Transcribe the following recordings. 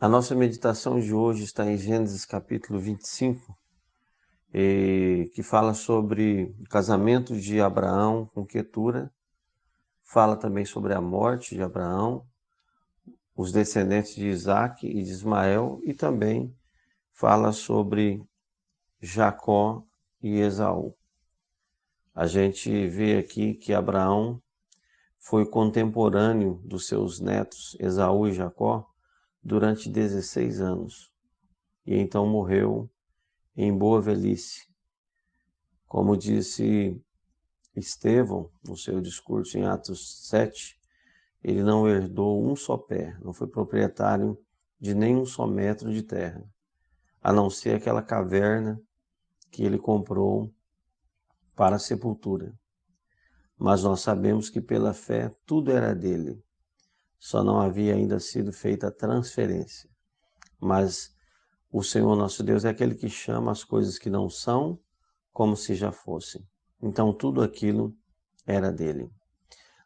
A nossa meditação de hoje está em Gênesis capítulo 25, que fala sobre o casamento de Abraão com Quetura, fala também sobre a morte de Abraão, os descendentes de Isaque e de Ismael, e também fala sobre Jacó e Esaú. A gente vê aqui que Abraão foi contemporâneo dos seus netos Esaú e Jacó durante 16 anos, e então morreu em boa velhice. Como disse Estevão no seu discurso em Atos 7, ele não herdou um só pé, não foi proprietário de nem um só metro de terra, a não ser aquela caverna que ele comprou para a sepultura. Mas nós sabemos que pela fé tudo era dele, só não havia ainda sido feita a transferência. Mas o Senhor nosso Deus é aquele que chama as coisas que não são como se já fossem. Então tudo aquilo era dele.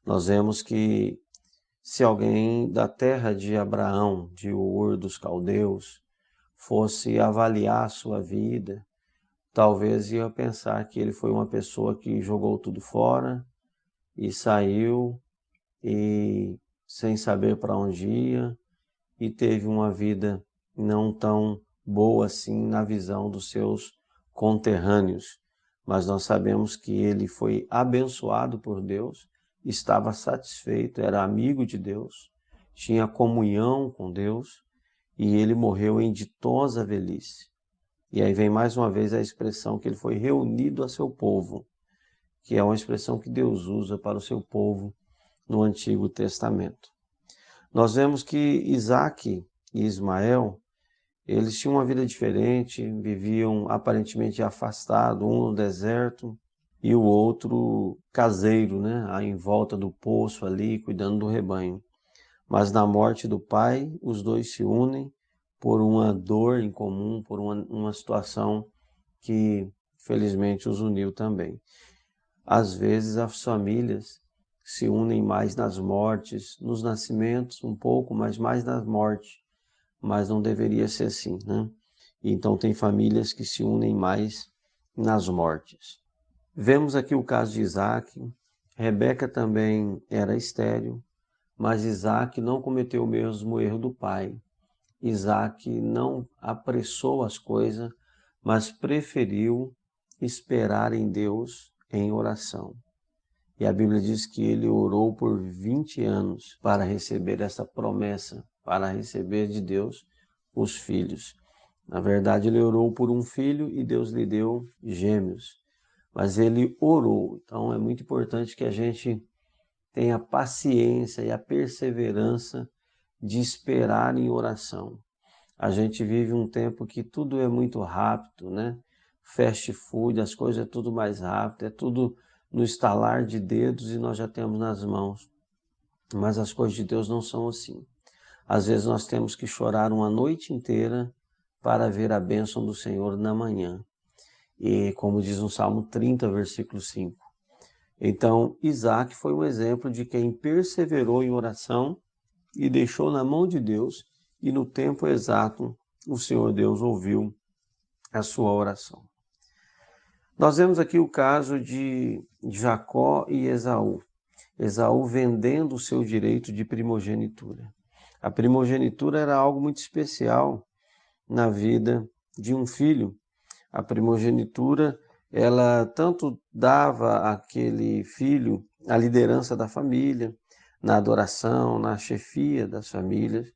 Nós vemos que se alguém da terra de Abraão, de Ur dos Caldeus, fosse avaliar a sua vida, talvez ia pensar que ele foi uma pessoa que jogou tudo fora e saiu e sem saber para onde ia e teve uma vida não tão boa assim na visão dos seus conterrâneos. Mas nós sabemos que ele foi abençoado por Deus, estava satisfeito, era amigo de Deus, tinha comunhão com Deus e ele morreu em ditosa velhice. E aí vem mais uma vez a expressão que ele foi reunido a seu povo, que é uma expressão que Deus usa para o seu povo no Antigo Testamento. Nós vemos que Isaque e Ismael, eles tinham uma vida diferente, viviam aparentemente afastados, um no deserto e o outro caseiro, né, em volta do poço ali, cuidando do rebanho. Mas na morte do pai, os dois se unem por uma dor em comum, por uma situação que felizmente os uniu também. Às vezes as famílias se unem mais nas mortes, nos nascimentos um pouco, mas mais nas mortes. Mas não deveria ser assim, né? Então tem famílias que se unem mais nas mortes. Vemos aqui o caso de Isaac. Rebeca também era estéril, mas Isaac não cometeu o mesmo erro do pai. Isaac não apressou as coisas, mas preferiu esperar em Deus em oração. E a Bíblia diz que ele orou por 20 anos para receber essa promessa, para receber de Deus os filhos. Na verdade, ele orou por um filho e Deus lhe deu gêmeos. Mas ele orou. Então é muito importante que a gente tenha a paciência e a perseverança de esperar em oração. A gente vive um tempo que tudo é muito rápido, né? Fast food, as coisas é tudo mais rápido, é tudo no estalar de dedos e nós já temos nas mãos. Mas as coisas de Deus não são assim. Às vezes nós temos que chorar uma noite inteira para ver a bênção do Senhor na manhã. E como diz no Salmo 30, versículo 5. Então, Isaac foi um exemplo de quem perseverou em oração e deixou na mão de Deus, e no tempo exato o Senhor Deus ouviu a sua oração. Nós vemos aqui o caso de Jacó e Esaú. Esaú vendendo o seu direito de primogenitura. A primogenitura era algo muito especial na vida de um filho. A primogenitura, ela tanto dava àquele filho a liderança da família, na adoração, na chefia das famílias.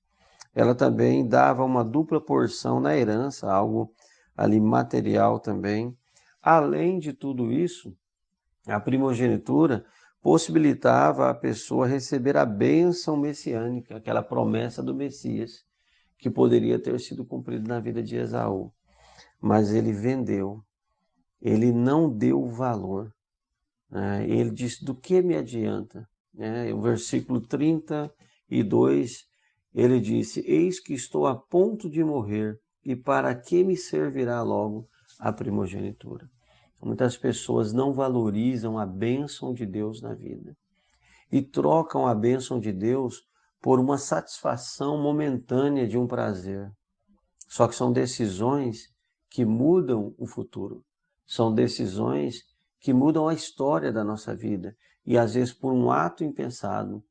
Ela também dava uma dupla porção na herança, algo ali material também. Além de tudo isso, a primogenitura possibilitava a pessoa receber a bênção messiânica, aquela promessa do Messias, que poderia ter sido cumprida na vida de Esaú. Mas ele vendeu, ele não deu valor. Ele disse, do que me adianta? O versículo 32, ele disse, eis que estou a ponto de morrer, e para que me servirá logo a primogenitura? Muitas pessoas não valorizam a bênção de Deus na vida e trocam a bênção de Deus por uma satisfação momentânea de um prazer. Só que são decisões que mudam o futuro. São decisões que mudam a história da nossa vida. E às vezes, por um ato impensado,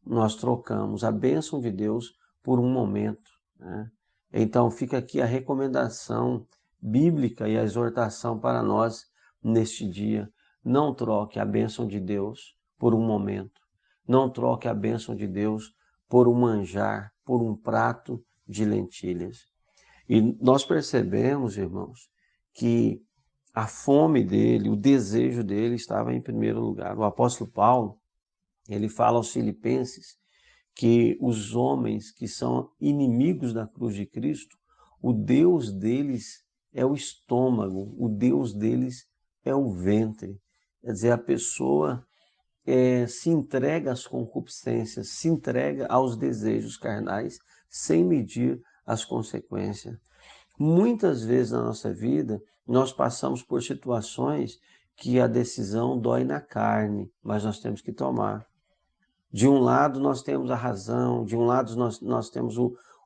nós trocamos a bênção de Deus por um momento, né? Então fica aqui a recomendação bíblica e a exortação para nós neste dia. Não troque a bênção de Deus por um momento. Não troque a bênção de Deus por um manjar, por um prato de lentilhas. E nós percebemos, irmãos, que a fome dele, o desejo dele estava em primeiro lugar. O apóstolo Paulo, ele fala aos Filipenses que os homens que são inimigos da cruz de Cristo, o Deus deles é o estômago, o Deus deles é o ventre. Quer dizer, a pessoa se entrega às concupiscências, se entrega aos desejos carnais, sem medir as consequências. Muitas vezes na nossa vida, nós passamos por situações que a decisão dói na carne, mas nós temos que tomar. De um lado nós temos a razão, de um lado nós temos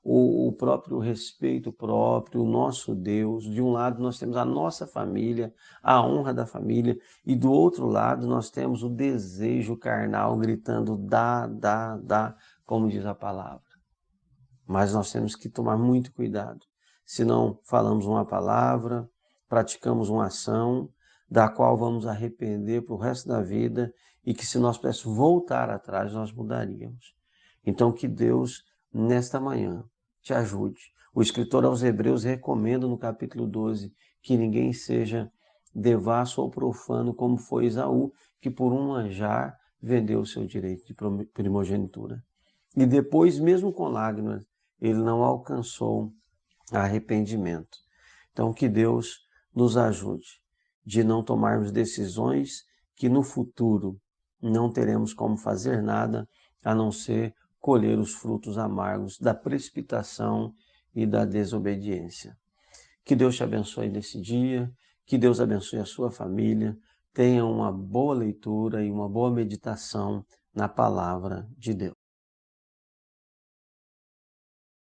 o próprio respeito próprio, o nosso Deus, de um lado nós temos a nossa família, a honra da família, e do outro lado nós temos o desejo carnal gritando dá, como diz a palavra. Mas nós temos que tomar muito cuidado, senão falamos uma palavra, praticamos uma ação, da qual vamos arrepender para o resto da vida e que se nós pudéssemos voltar atrás, nós mudaríamos. Então que Deus, nesta manhã, te ajude. O escritor aos Hebreus recomenda no capítulo 12 que ninguém seja devasso ou profano como foi Esaú, que por um manjar vendeu o seu direito de primogenitura. E depois, mesmo com lágrimas, ele não alcançou arrependimento. Então, que Deus nos ajude de não tomarmos decisões que no futuro não teremos como fazer nada a não ser colher os frutos amargos da precipitação e da desobediência. Que Deus te abençoe nesse dia, que Deus abençoe a sua família, tenha uma boa leitura e uma boa meditação na palavra de Deus.